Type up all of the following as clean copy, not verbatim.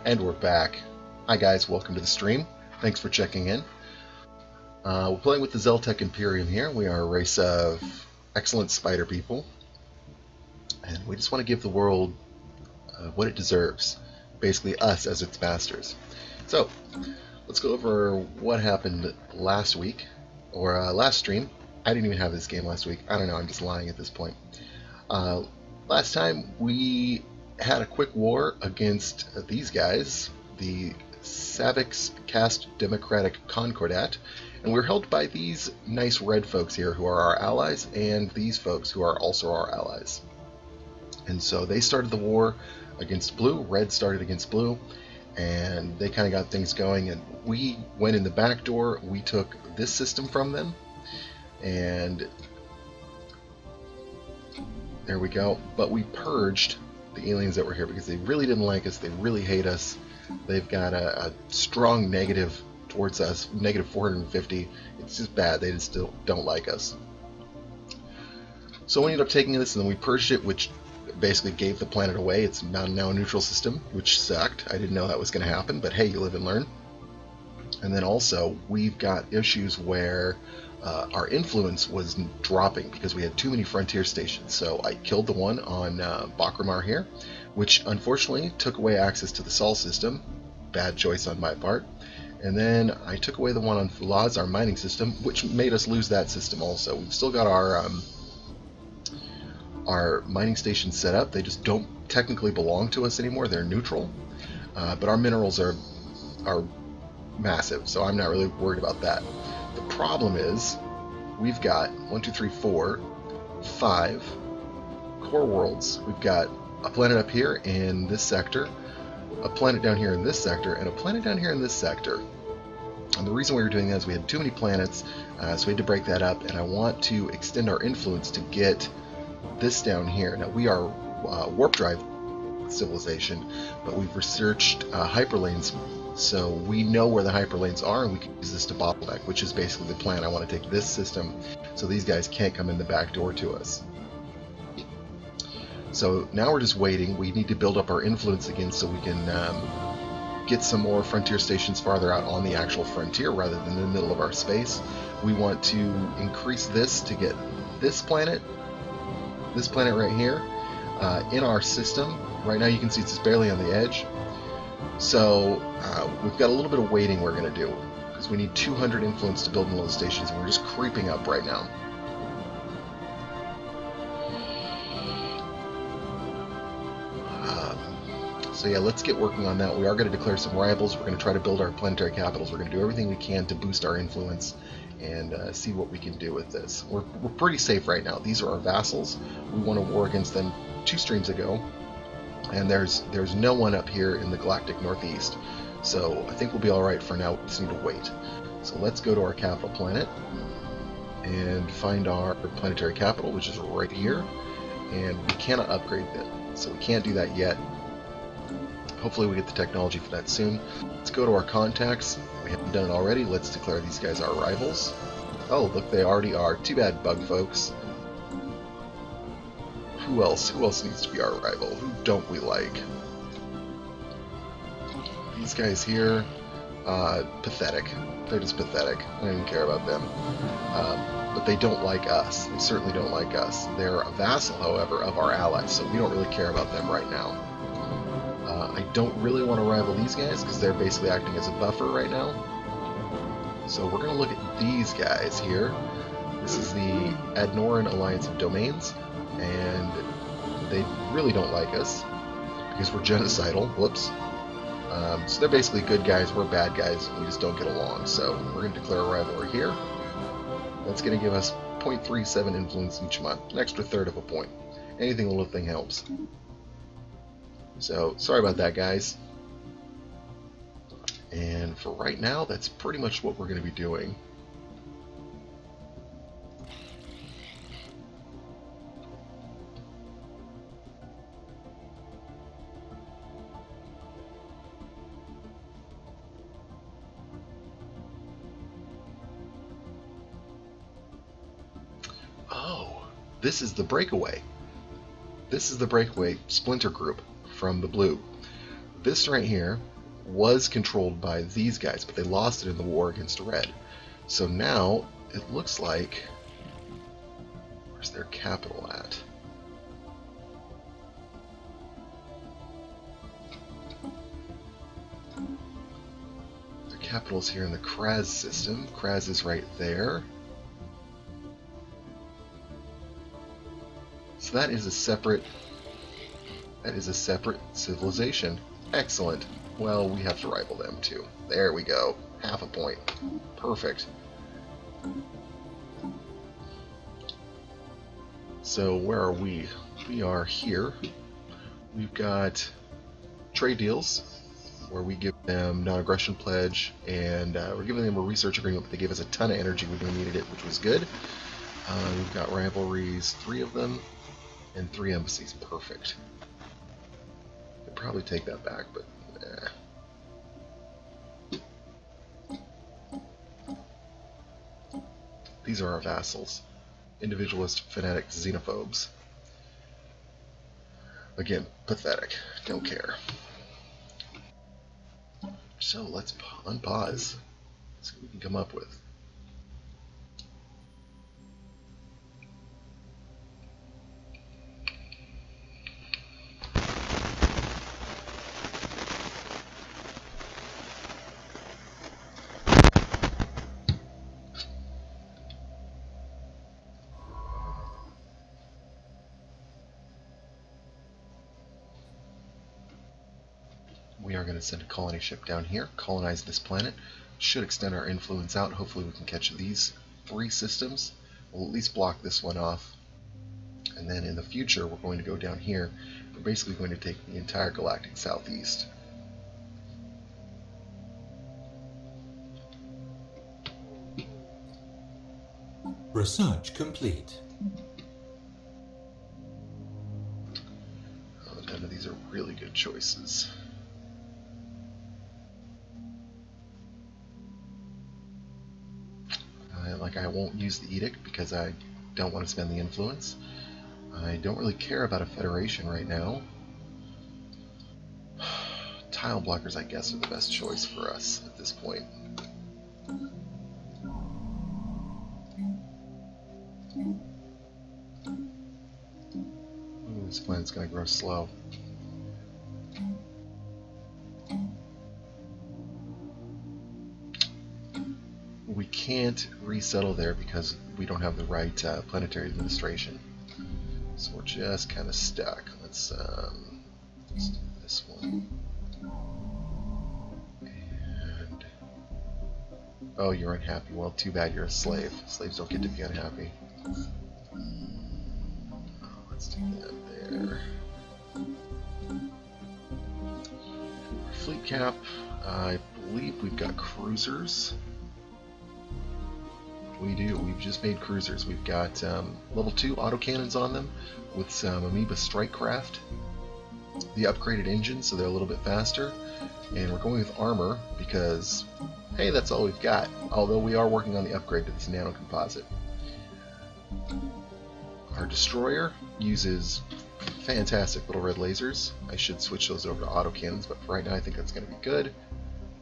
And we're back. Hi guys, welcome to the stream. Thanks for checking in. We're playing with the Zeltec Imperium here. We are a race of excellent spider people. And we just want to give the world what it deserves. Basically us as its masters. So, let's go over what happened last week. Or last stream. I didn't even have this game last week. I don't know, I'm just lying at this point. Last time we had a quick war against these guys, the Savix Cast Democratic Concordat, and we're held by these nice red folks here who are our allies, and these folks who are also our allies. And so they started the war against blue, red started against blue, and they kind of got things going, and we went in the back door, we took this system from them, and there we go, but we purged the aliens that were here because they really didn't like us, they really hate us. They've got a strong negative towards us, negative 450. It's just bad, they just don't like us. So we ended up taking this and then we purged it, which basically gave the planet away. It's now a neutral system, which sucked. I didn't know that was going to happen, but hey, you live and learn. And then also, we've got issues where our influence was dropping because we had too many frontier stations. So I killed the one on Bakramar here, which unfortunately took away access to the Sol system. Bad choice on my part. And then I took away the one on Fulaz, our mining system, which made us lose that system also. We've still got our mining stations set up. They just don't technically belong to us anymore. They're neutral. But our minerals are massive, so I'm not really worried about that. The problem is we've got 1, 2, 3, 4, 5 core worlds. We've got a planet up here in this sector, a planet down here in this sector, and a planet down here in this sector. And the reason we were doing that is we had too many planets, so we had to break that up, and I want to extend our influence to get this down here. Now we are warp drive civilization, but we've researched hyperlanes, so we know where the hyperlanes are, and we can use this to bottleneck, which is basically the plan. I want to take this system so these guys can't come in the back door to us. So now we're just waiting. We need to build up our influence again so we can get some more frontier stations farther out on the actual frontier rather than in the middle of our space. We want to increase this to get this planet right here in our system. Right now you can see it's just barely on the edge. So we've got a little bit of waiting we're going to do because we need 200 influence to build one of those stations, and we're just creeping up right now. So yeah, let's get working on that. We are going to declare some rivals. We're going to try to build our planetary capitals. We're going to do everything we can to boost our influence and see what we can do with this. We're pretty safe right now. These are our vassals. We won a war against them 2 streams ago, and there's no one up here in the galactic northeast. So I think we'll be alright for now. We just need to wait. So let's go to our capital planet and find our planetary capital, which is right here. And we cannot upgrade that, so we can't do that yet. Hopefully we get the technology for that soon. Let's go to our contacts. We haven't done it already. Let's declare these guys our rivals. Oh, look, they already are. Too bad, bug folks. Who else? Who else needs to be our rival? Who don't we like? These guys here, pathetic. They're just pathetic. I don't even care about them. But they don't like us. They certainly don't like us. They're a vassal, however, of our allies, so we don't really care about them right now. I don't really want to rival these guys because they're basically acting as a buffer right now. So we're going to look at these guys here. This is the Adnoran Alliance of Domains, and they really don't like us because we're genocidal. Whoops. So they're basically good guys, we're bad guys, and we just don't get along. So we're going to declare a rivalry here. That's going to give us 0.37 influence each month, an extra third of a point. Anything a little thing helps. So, sorry about that, guys. And for right now, that's pretty much what we're going to be doing. Oh, this is the breakaway. This is the breakaway splinter group from the blue. This right here was controlled by these guys, but they lost it in the war against Red. So now it looks like, where's their capital at? Their capital's here in the Kraz system. Kraz is right there. So that is a separate civilization. Excellent. Well, we have to rival them too. There we go. Half a point. Perfect. So where are we? We are here. We've got trade deals where we give them non-aggression pledge, and we're giving them a research agreement, but they gave us a ton of energy when we needed it, which was good. We've got rivalries, 3 of them, and 3 embassies. Perfect. I'd probably take that back, but these are our vassals. Individualist, fanatic, xenophobes. Again, pathetic. Don't care. So let's unpause. See what we can come up with. We are going to send a colony ship down here, colonize this planet. Should extend our influence out. Hopefully we can catch these 3 systems. We'll at least block this one off. And then in the future, we're going to go down here. We're basically going to take the entire galactic southeast. Research complete. Oh, none of these are really good choices. I won't use the edict because I don't want to spend the influence. I don't really care about a federation right now. Tile blockers, I guess, are the best choice for us at this point. Ooh, this planet's going to grow slow. We can't resettle there because we don't have the right planetary administration. So we're just kind of stuck. Let's do this one. And oh, you're unhappy. Well, too bad you're a slave. Slaves don't get to be unhappy. Let's do that there. Fleet cap. I believe we've got cruisers. We do. We've just made cruisers. We've got level 2 autocannons on them with some amoeba strike craft. The upgraded engines, so they're a little bit faster. And we're going with armor because, hey, that's all we've got. Although we are working on the upgrade to this nano composite. Our destroyer uses fantastic little red lasers. I should switch those over to autocannons, but for right now I think that's going to be good.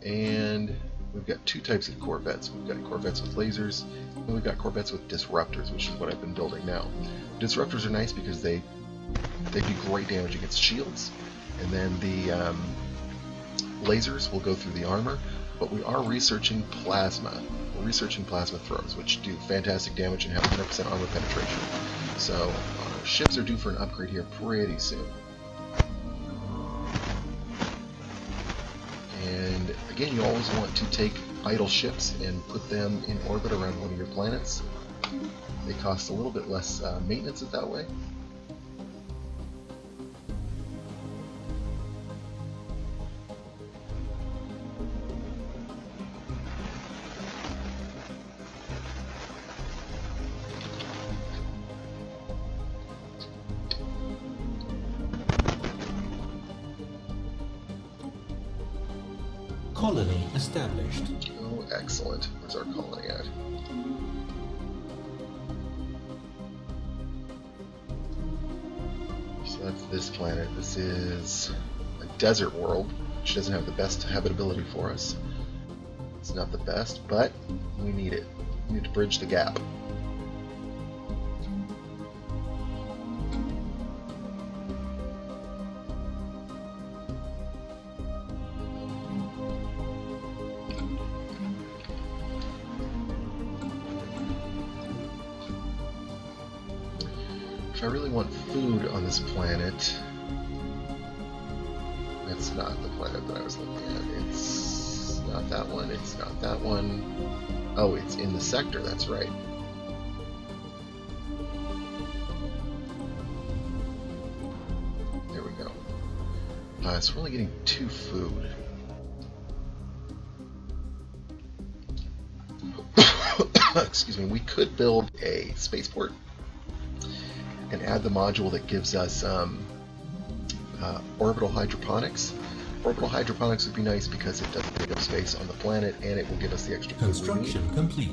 And we've got 2 types of corvettes. We've got corvettes with lasers, and we've got corvettes with disruptors, which is what I've been building now. Disruptors are nice because they do great damage against shields, and then the lasers will go through the armor, but we are researching plasma. We're researching plasma throws, which do fantastic damage and have 100% armor penetration. So our ships are due for an upgrade here pretty soon. And again, you always want to take idle ships and put them in orbit around one of your planets. They cost a little bit less maintenance that way. Colony established. Oh, excellent. Where's our colony at? So that's this planet. This is a desert world. which doesn't have the best habitability for us. It's not the best, but we need it. We need to bridge the gap. If I really want food on this planet, that's not the planet that I was looking at. It's not that one, it's not that one. Oh, it's in the sector, that's right. There we go. So we're only getting 2 food. Excuse me, we could build a spaceport and add the module that gives us orbital hydroponics. Orbital hydroponics would be nice because it doesn't take up space on the planet and it will give us the extra food we need. Construction complete.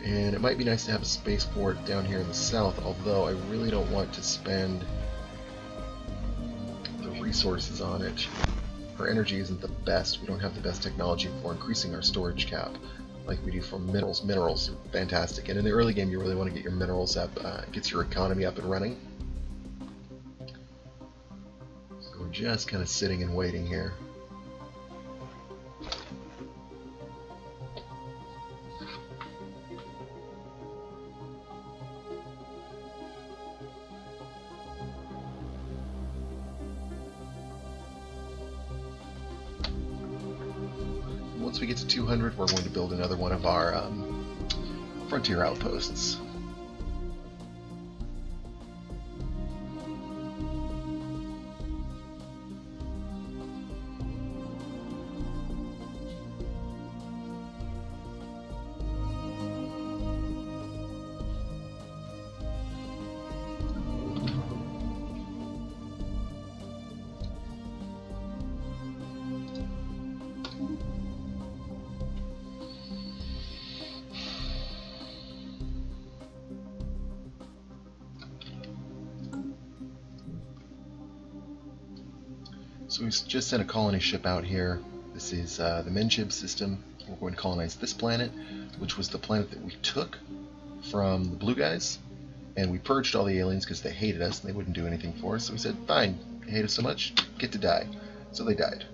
And it might be nice to have a spaceport down here in the south, although I really don't want to spend the resources on it. Our energy isn't the best. We don't have the best technology for increasing our storage cap like we do for minerals. Minerals are fantastic, and in the early game you really want to get your minerals up. It gets your economy up and running. So we're just kind of sitting and waiting here. Once we get to 200, we're going to build another one of our frontier outposts. So we just sent a colony ship out here. This is the Menchib system. We're going to colonize this planet, which was the planet that we took from the blue guys, and we purged all the aliens because they hated us and they wouldn't do anything for us. So we said, fine, you hate us so much, get to die. So they died.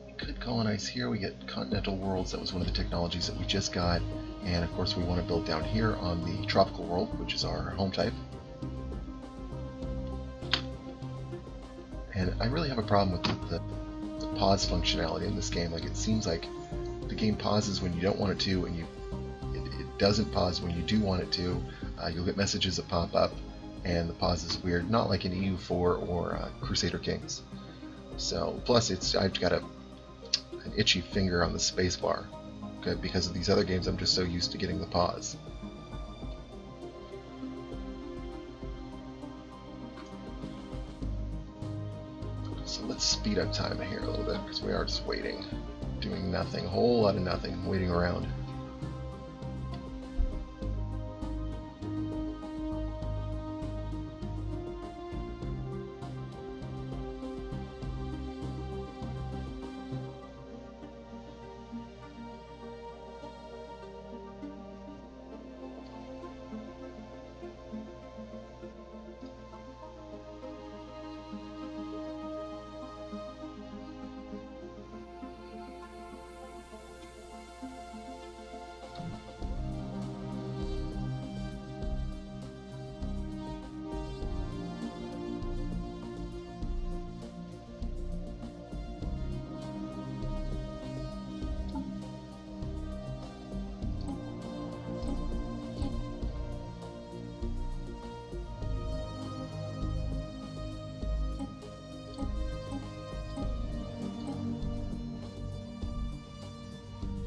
We could colonize here. We get continental worlds. That was one of the technologies that we just got. And of course we want to build down here on the tropical world, which is our home type. And I really have a problem with the pause functionality in this game. Like, it seems like the game pauses when you don't want it to, and it doesn't pause when you do want it to. You'll get messages that pop up, and the pause is weird, not like in EU4 or Crusader Kings. So, plus I've got an itchy finger on the spacebar, okay, because of these other games. I'm just so used to getting the pause. So let's speed up time here a little bit, because we are just waiting, doing nothing, a whole lot of nothing, waiting around.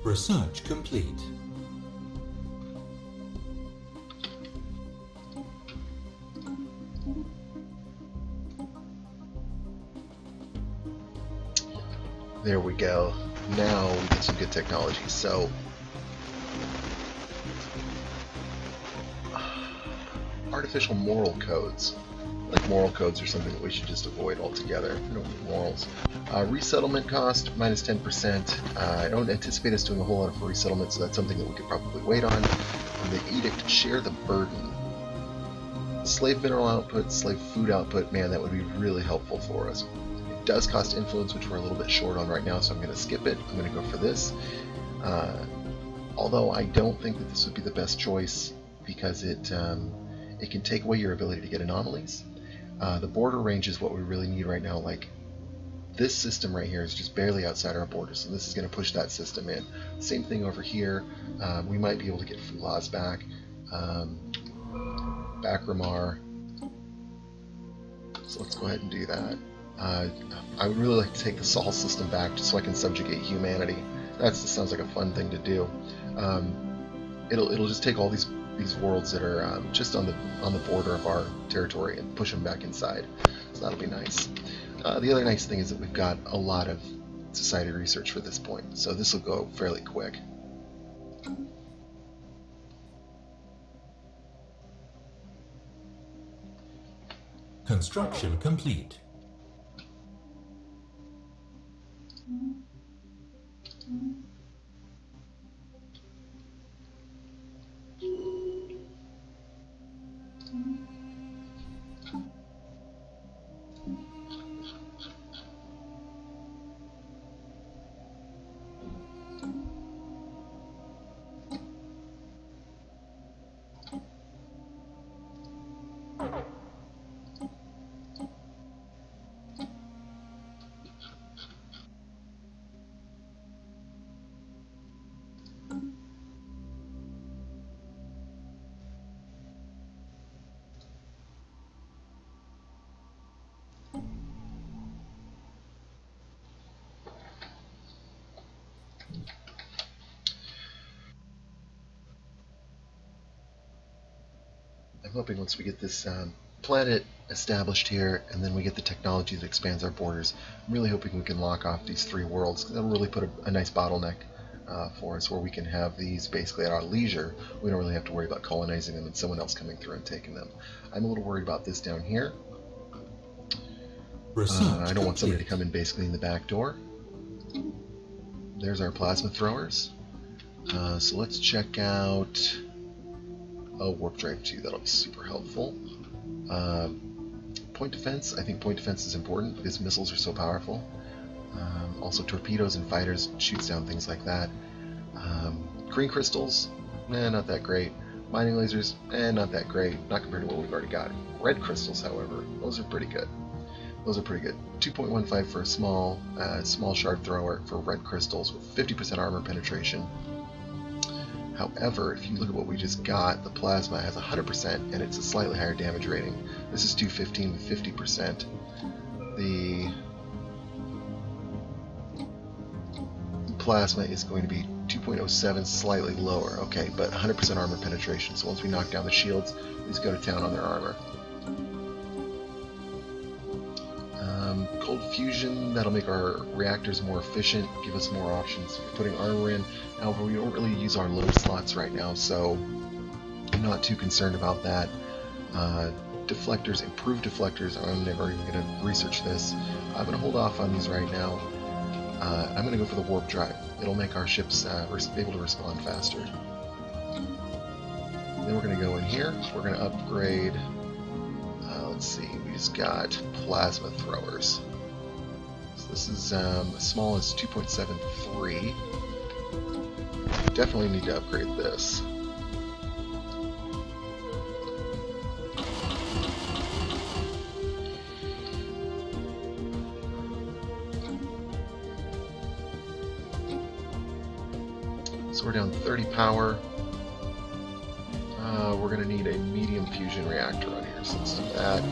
Research complete. There we go. Now we get some good technology. So artificial moral codes. Like moral codes are something that we should just avoid altogether. We don't need morals. Resettlement cost, minus 10%. I don't anticipate us doing a whole lot of resettlement, so that's something that we could probably wait on. And the edict, share the burden. Slave mineral output, slave food output, man, that would be really helpful for us. It does cost influence, which we're a little bit short on right now, so I'm going to skip it. I'm going to go for this. Although I don't think that this would be the best choice because it can take away your ability to get anomalies. The border range is what we really need right now. Like, this system right here is just barely outside our borders, so this is going to push that system in. Same thing over here. We might be able to get Fulaz back. Bakramar. So let's go ahead and do that. I would really like to take the Sol system back just so I can subjugate humanity. That sounds like a fun thing to do. It'll just take all these worlds that are just on the border of our territory and push them back inside. So that'll be nice. The other nice thing is that we've got a lot of society research for this point, so this will go fairly quick. Construction complete. I'm hoping once we get this planet established here, and then we get the technology that expands our borders, I'm really hoping we can lock off these 3 worlds, because that'll really put a nice bottleneck for us, where we can have these basically at our leisure. We don't really have to worry about colonizing them and someone else coming through and taking them. I'm a little worried about this down here. I don't want somebody to come in basically in the back door. There's our plasma throwers. So let's check out warp drive 2. That'll be super helpful. Point defense. I think point defense is important because missiles are so powerful. Also torpedoes and fighters shoots down things like that. Green crystals, not that great. Mining lasers, not that great. Not compared to what we've already got. Red crystals, however, those are pretty good. Those are pretty good. 2.15 for a small shard thrower for red crystals with 50% armor penetration. However, if you look at what we just got, the plasma has 100% and it's a slightly higher damage rating. This is 215 with 50%. The plasma is going to be 2.07, slightly lower. Okay, but 100% armor penetration. So once we knock down the shields, we just go to town on their armor. Cold fusion, that'll make our reactors more efficient, give us more options for putting armor in. However, we don't really use our load slots right now, so I'm not too concerned about that. Deflectors, improved deflectors, I'm never even going to research this. I'm going to hold off on these right now. I'm going to go for the warp drive. It'll make our ships able to respond faster. Then we're going to go in here. We're going to upgrade. Let's see, we just got plasma throwers. So this is as small as 2.73. Definitely need to upgrade this. So we're down 30 power. We're going to need a medium fusion reactor on here, so let's do that.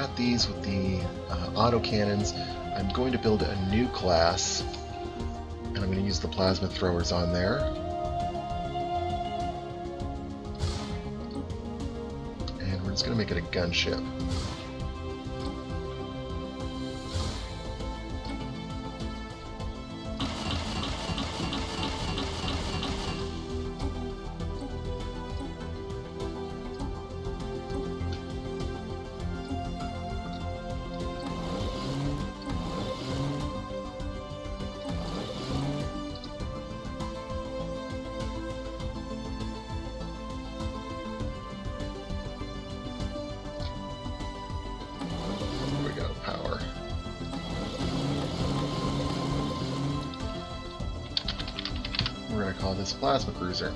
got these with the auto cannons. I'm going to build a new class, and I'm going to use the plasma throwers on there. And we're just going to make it a gunship. Power. We're going to call this Plasma Cruiser.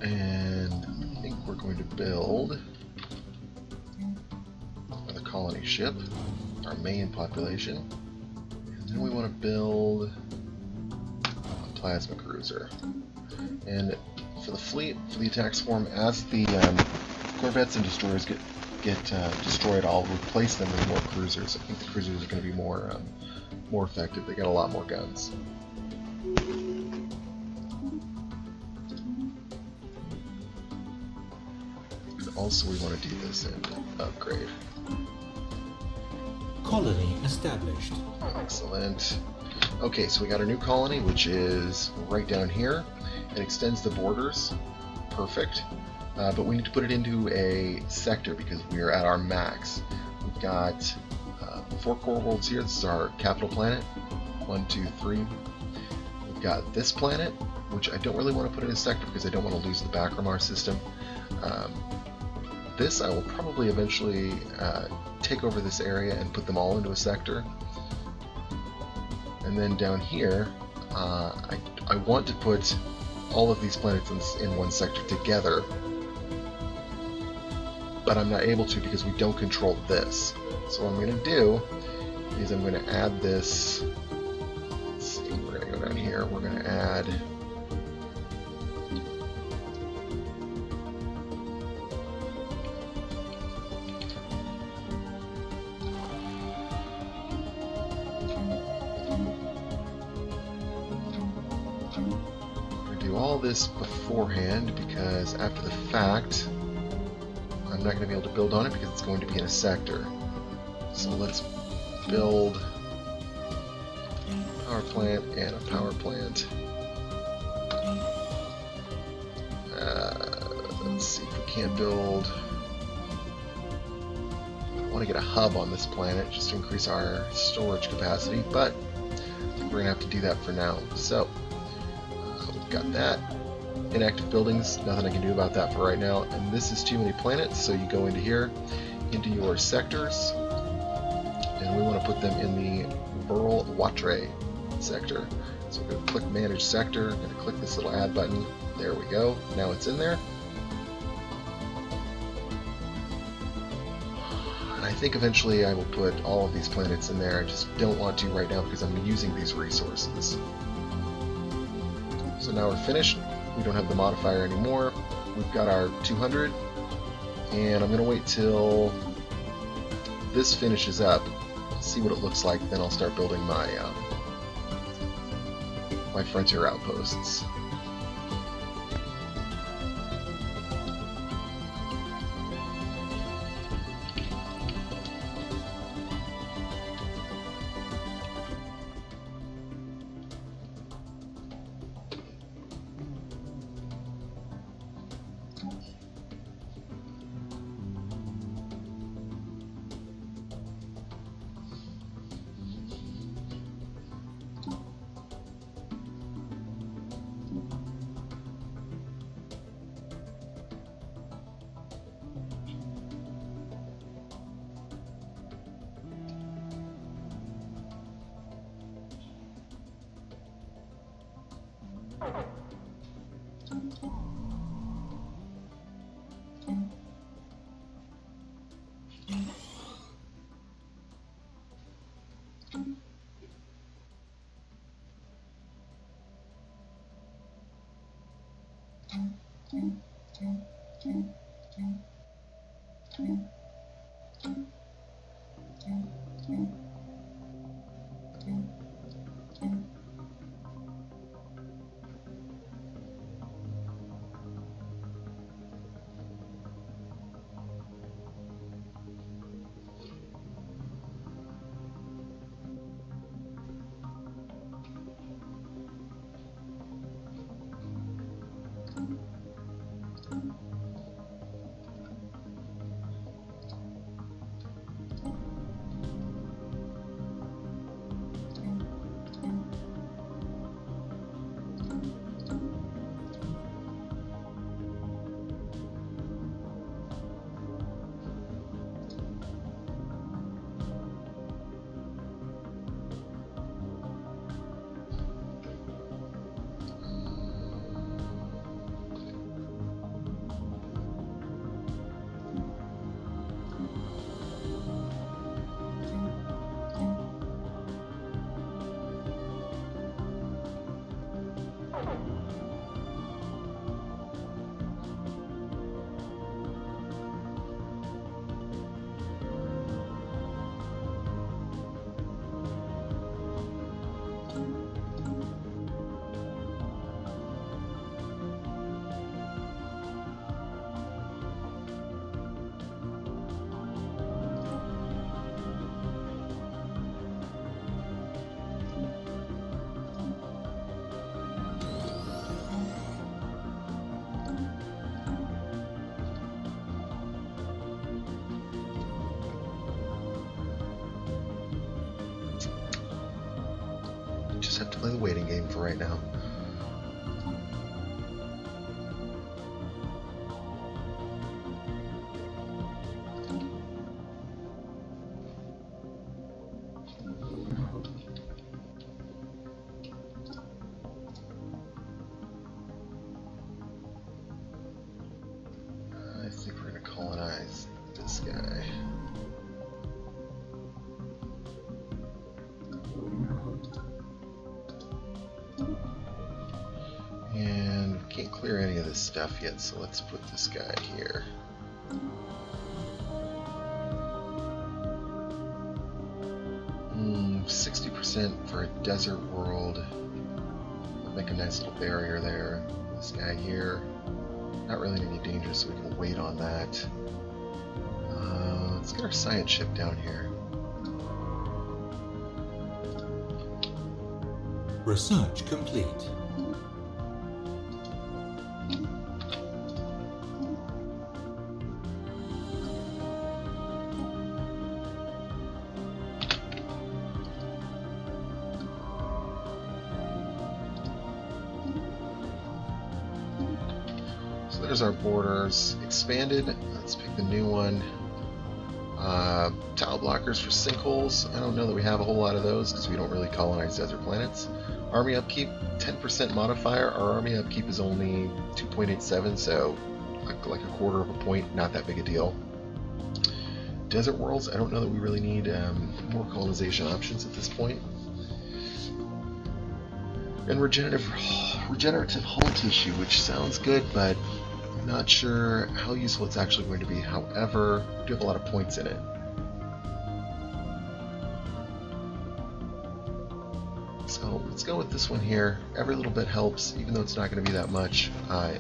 And I think we're going to build another colony ship, our main population. And then we want to build a Plasma Cruiser. And for the fleet, for the attacks form, as the corvettes and destroyers get destroyed, I'll replace them with more cruisers. I think the cruisers are going to be more effective. They got a lot more guns. And also, we want to do this in upgrade. Colony established. Excellent. Okay, so we got a new colony, which is right down here. It extends the borders. Perfect. But we need to put it into a sector because we are at our max. We've got 4 core worlds here. This is our capital planet. 1, 2, 3. We've got this planet, which I don't really want to put in a sector because I don't want to lose the Bacramar system. This I will probably eventually take over this area and put them all into a sector. And then down here, I want to put all of these planets in one sector together, but I'm not able to because we don't control this. So what I'm going to do is I'm going to add this. Let's see, we're going to go down here. We're going to add all this beforehand because after the fact I'm not going to be able to build on it because it's going to be in a sector. So let's build a power plant and a power plant. Let's see if we can't build. I want to get a hub on this planet just to increase our storage capacity, but I think we're going to have to do that for now. So got that. Inactive buildings, nothing I can do about that for right now. And this is too many planets, so you go into here, into your sectors, and we want to put them in the Burl Watre sector. So we're going to click Manage Sector, I'm going to click this little add button. There we go. Now it's in there. And I think eventually I will put all of these planets in there. I just don't want to right now because I'm using these resources. So now we're finished. We don't have the modifier anymore. We've got our 200, and I'm going to wait till this finishes up, see what it looks like, then I'll start building my my frontier outposts. Just have to play the waiting game for right now. I think we're going to colonize this guy. And we can't clear any of this stuff yet, so let's put this guy here. Hmm, 60% for a desert world. Make a nice little barrier there. This guy here. Not really any danger, so we can wait on that. Let's get our science ship down here. Research complete. So there's our borders expanded. Let's pick the new one. Tile blockers for sinkholes. I don't know that we have a whole lot of those because we don't really colonize desert planets. Army upkeep, 10% modifier. Our army upkeep is only 2.87, so like a quarter of a point, not that big a deal. Desert worlds, I don't know that we really need more colonization options at this point. And regenerative hull tissue, which sounds good, but I'm not sure how useful it's actually going to be. However, we do have a lot of points in it. So let's go with this one here. Every little bit helps, even though it's not going to be that much.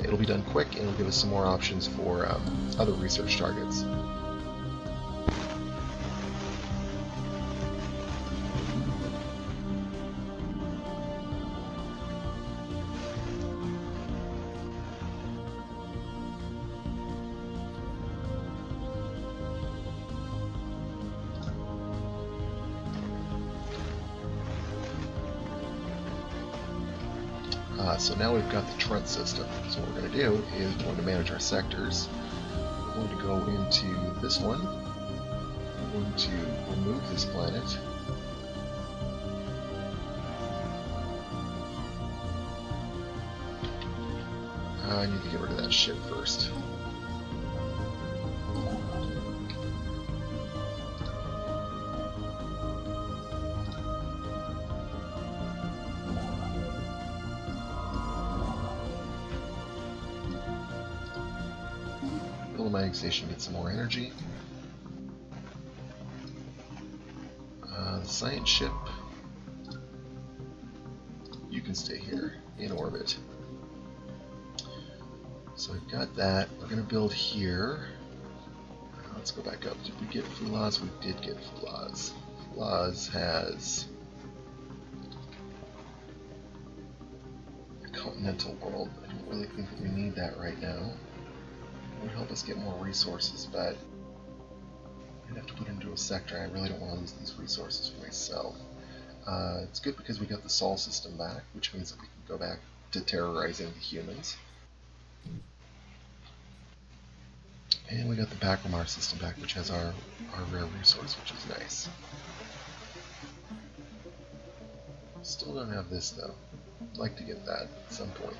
It'll be done quick, and it'll give us some more options for other research targets. So now we've got the Trent system. So what we're going to do is we're going to manage our sectors. We're going to go into this one. We're going to remove this planet. I need to get rid of that ship first. Mining station, get some more energy. Science ship. You can stay here in orbit. So I've got that. We're going to build here. Let's go back up. Did we get Fulaz? We did get Fulaz. Fulaz has a continental world. I don't really think that we need that right now. It would help us get more resources, but I'd have to put it into a sector. I really don't want to lose these resources for myself. It's good because we got the Sol system back, which means that we can go back to terrorizing the humans. And we got the Bacramar system back, which has our rare resource, which is nice. Still don't have this, though. I'd like to get that at some point.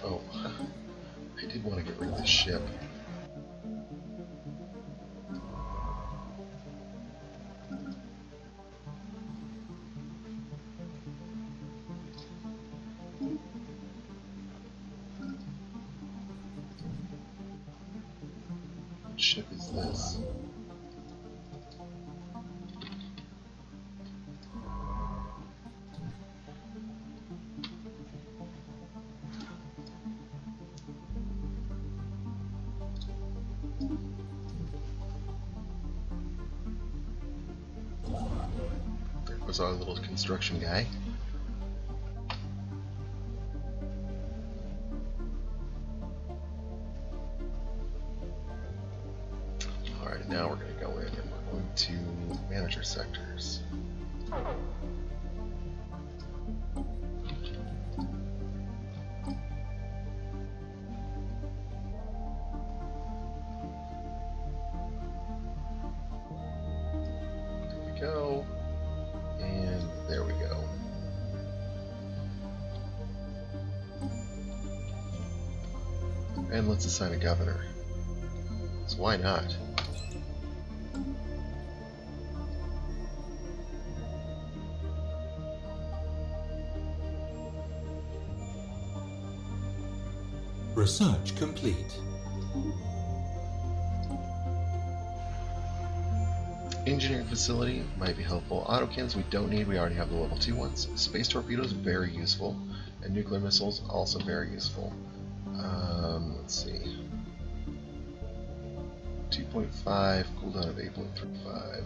Oh, I did want to get rid of this ship. What ship is this? There was our little construction guy. Alright, now we're going to go in and we're going to manage our sectors. There we go. And there we go. And let's assign a governor. So why not? Research complete. Engineering facility might be helpful. Autocannons we don't need, we already have the level 2 ones. Space torpedoes, very useful. And nuclear missiles, also very useful. Let's see. 2.5, cooldown of 8.35.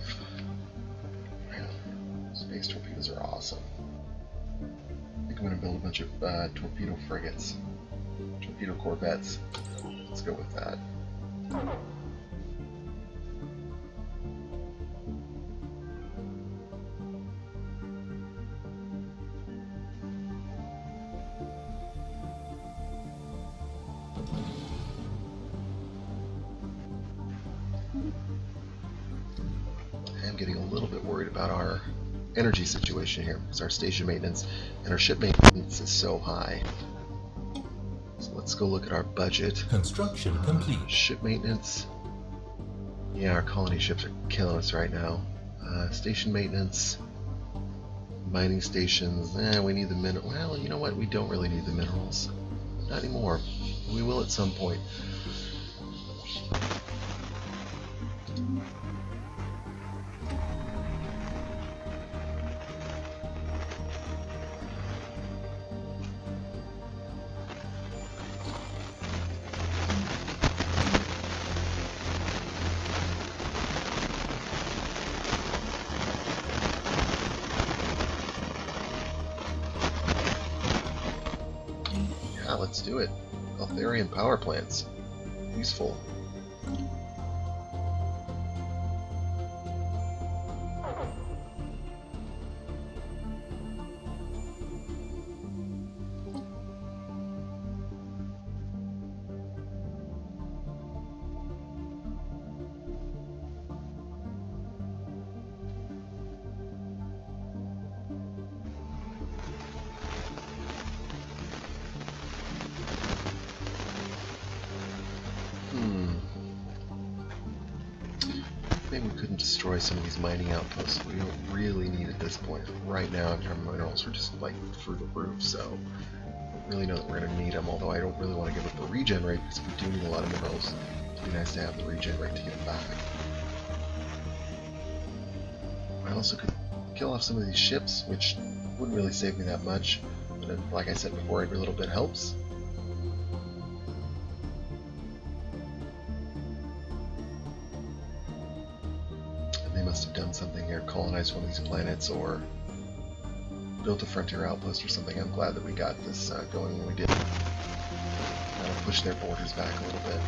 Space torpedoes are awesome. I think I'm going to build a bunch of torpedo frigates. Torpedo corvettes. Let's go with that. I'm getting a little bit worried about our energy situation here because our station maintenance and our ship maintenance is so high. So let's go look at our budget. Construction complete. Ship maintenance. Yeah, our colony ships are killing us right now. Station maintenance. Mining stations. We need the mineral. Well, you know what? We don't really need the minerals. Not anymore. We will at some point. Yeah, let's do it. Altharian power plants. Useful. destroy some of these mining outposts we don't really need at this point. Right now, our minerals are just like through the roof, so I don't really know that we're going to need them, although I don't really want to give up the regen rate, because we do need a lot of minerals. It'd be nice to have the regen rate to get them back. I also could kill off some of these ships, which wouldn't really save me that much, but like I said before, every little bit helps. They must have done something here, colonized one of these planets, or built a frontier outpost or something. I'm glad that we got this going when we did. That'll push their borders back a little bit.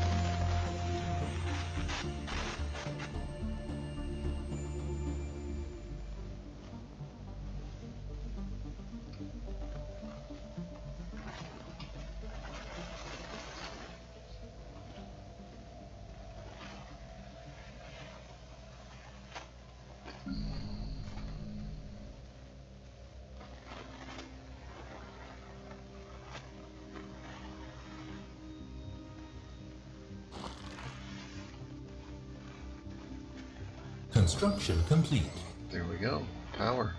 Construction complete. There we go. Power.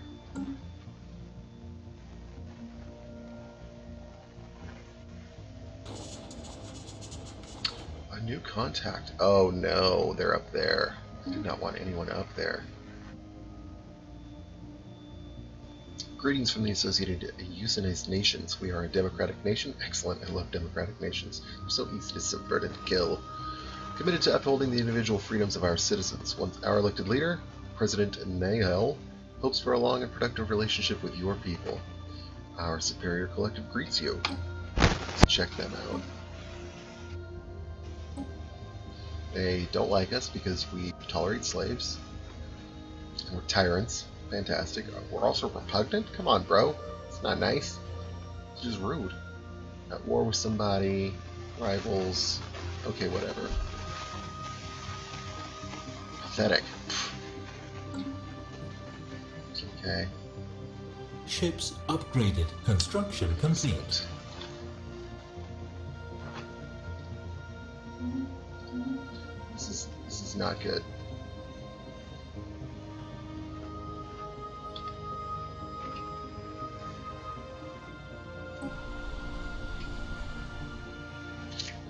A new contact. Oh no, they're up there. I do not want anyone up there. Greetings from the Associated Unionist Nations. We are a democratic nation. Excellent. I love democratic nations. They're so easy to subvert and kill. Committed to upholding the individual freedoms of our citizens. Once our elected leader, President Nahel, hopes for a long and productive relationship with your people. Our superior collective greets you. Let's check them out. They don't like us because we tolerate slaves. And we're tyrants. Fantastic. We're also repugnant? Come on, bro. It's not nice. It's just rude. At war with somebody. Rivals. Okay, whatever. Pathetic. Okay. Ships upgraded. Construction complete. This is not good.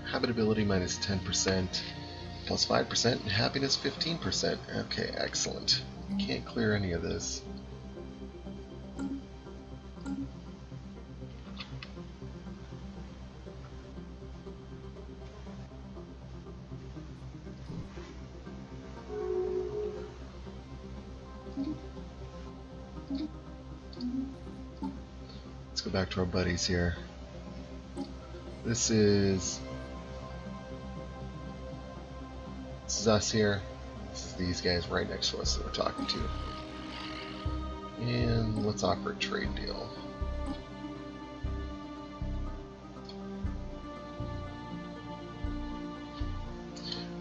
Habitability minus 10%, plus 5%, and happiness 15%. Okay, excellent. We can't clear any of this. Let's go back to our buddies here. This is us here. This is these guys right next to us that we're talking to. And let's offer a trade deal.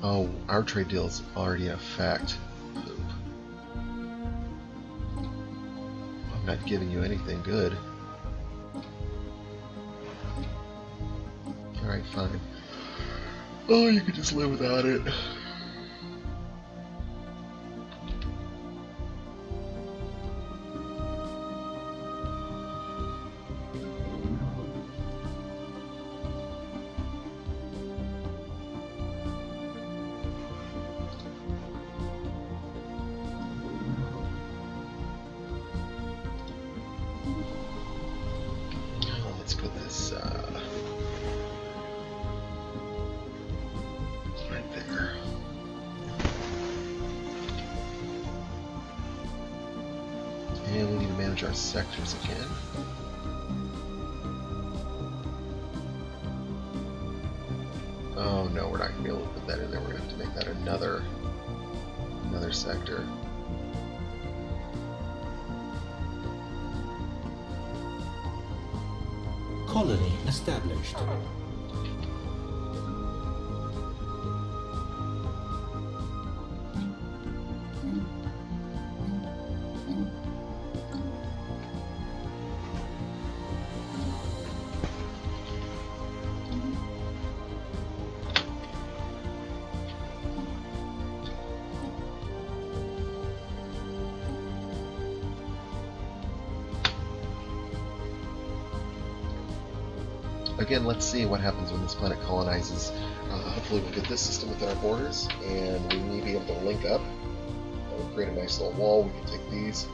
Oh, our trade deal is already in effect. Poop. I'm not giving you anything good. Alright, fine. Oh, you could just live without it. Let's put this right there. And we need to manage our sectors again. Oh no, we're not going to be able to put that in there. We're going to have to make that another sector. Colony established. again, let's see what happens when this planet colonizes. Hopefully we'll get this system within our borders, and we may be able to link up. We'll create a nice little wall. We can take these,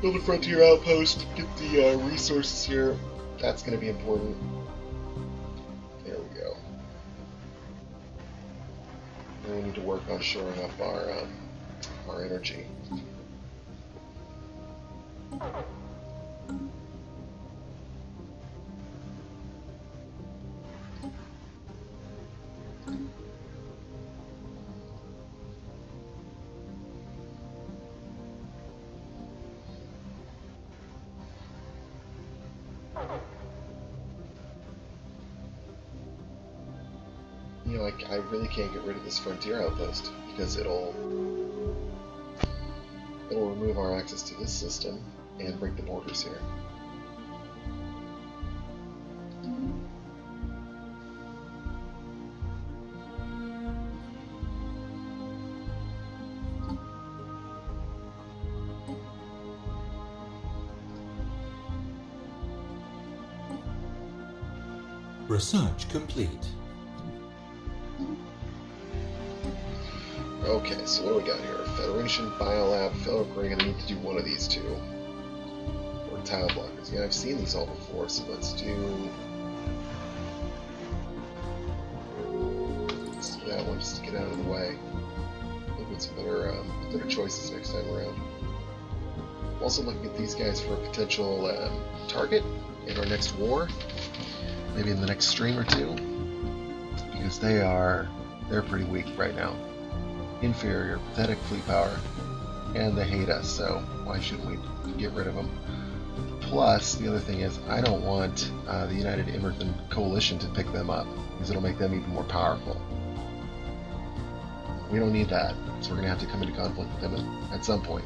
build a frontier outpost, get the resources here. That's going to be important. There we go. And we need to work on shoring up our energy. You know, I really can't get rid of this frontier outpost because it'll remove our access to this system and break the borders here. Research complete. Okay, so what do we got here? Federation, Biolab, Fellow We're going to need to do one of these two. Or tile blockers. Yeah, I've seen these all before, so let's do that one just to get out of the way. Maybe it's better choices next time around. I'm also looking at these guys for a potential target in our next war. Maybe in the next stream or two. Because they're pretty weak right now. Inferior, pathetic fleet power, and they hate us, so why shouldn't we get rid of them? Plus, the other thing is, I don't want the United Immerton Coalition to pick them up, because it'll make them even more powerful. We don't need that, so we're going to have to come into conflict with them at some point.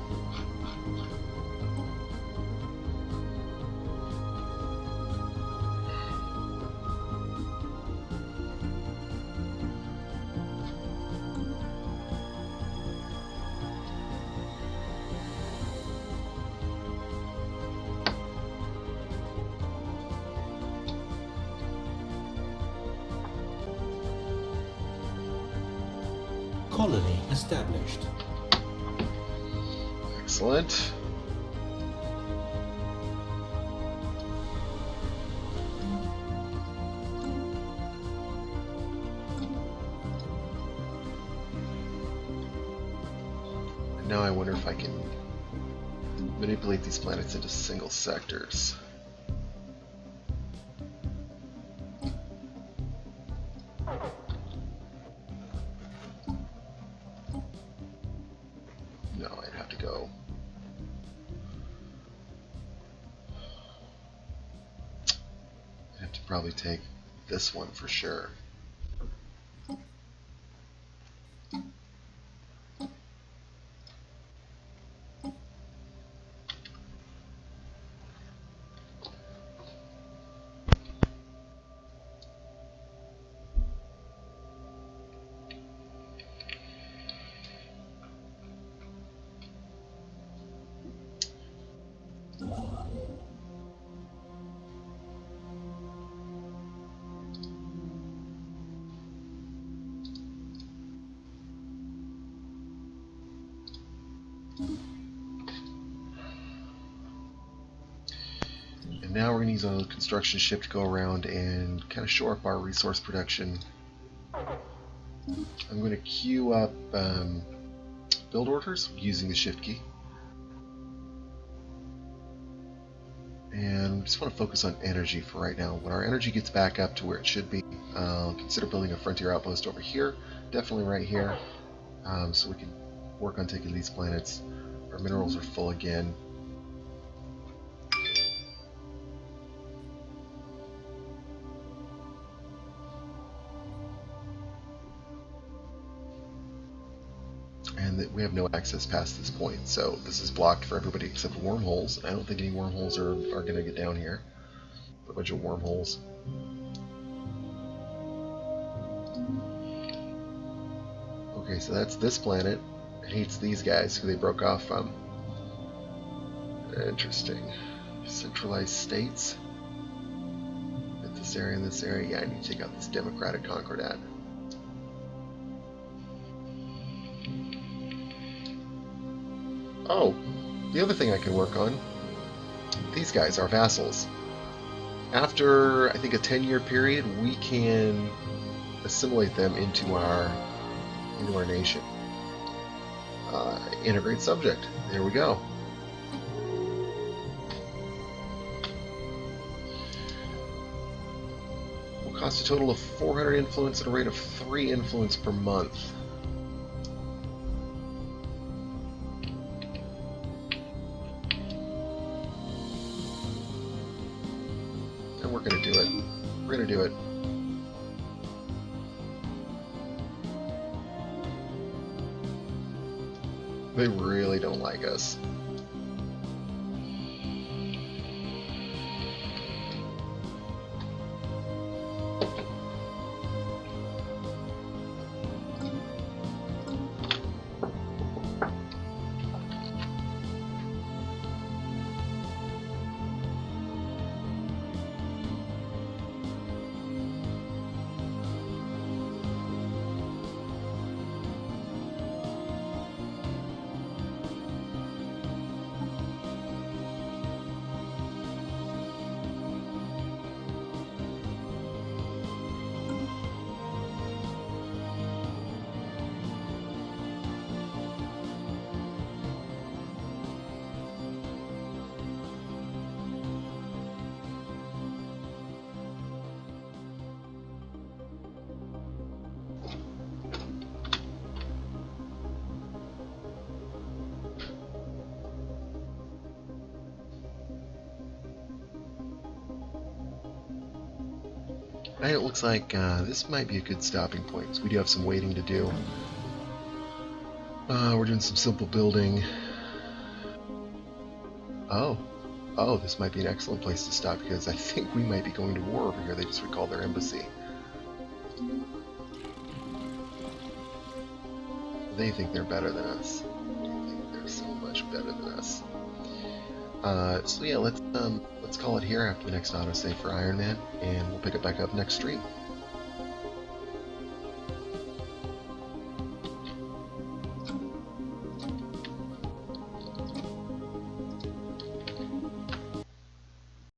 Colony established. Excellent. And now I wonder if I can manipulate these planets into single sectors. No, I'd have to go. I'd have to probably take this one for sure. And now we're going to use a construction ship to go around and kind of shore up our resource production. I'm going to queue up build orders using the shift key. And we just want to focus on energy for right now. When our energy gets back up to where it should be, consider building a frontier outpost over here, definitely right here, so we can work on taking these planets. Our minerals are full again. And we have no access past this point, so this is blocked for everybody except for wormholes. I don't think any wormholes are going to get down here. A bunch of wormholes. Okay, so that's this planet. It hates these guys who they broke off from. Interesting. Centralized states. But this this area and this area. Yeah, I need to take out this Democratic Concordat. Oh, the other thing I can work on, these guys, our vassals. After, I think, a 10-year period, we can assimilate them into our nation. Integrate subject. There we go. Will cost a total of 400 influence at a rate of 3 influence per month. And we're going to do it. We're going to do it. They really don't like us. And it looks like this might be a good stopping point, because we do have some waiting to do. We're doing some simple building. Oh, this might be an excellent place to stop, because I think we might be going to war over here. They just recalled their embassy. They think they're better than us. They think they're so much better than us. So yeah, let's call it here after the next autosave for Iron Man, and we'll pick it back up next stream.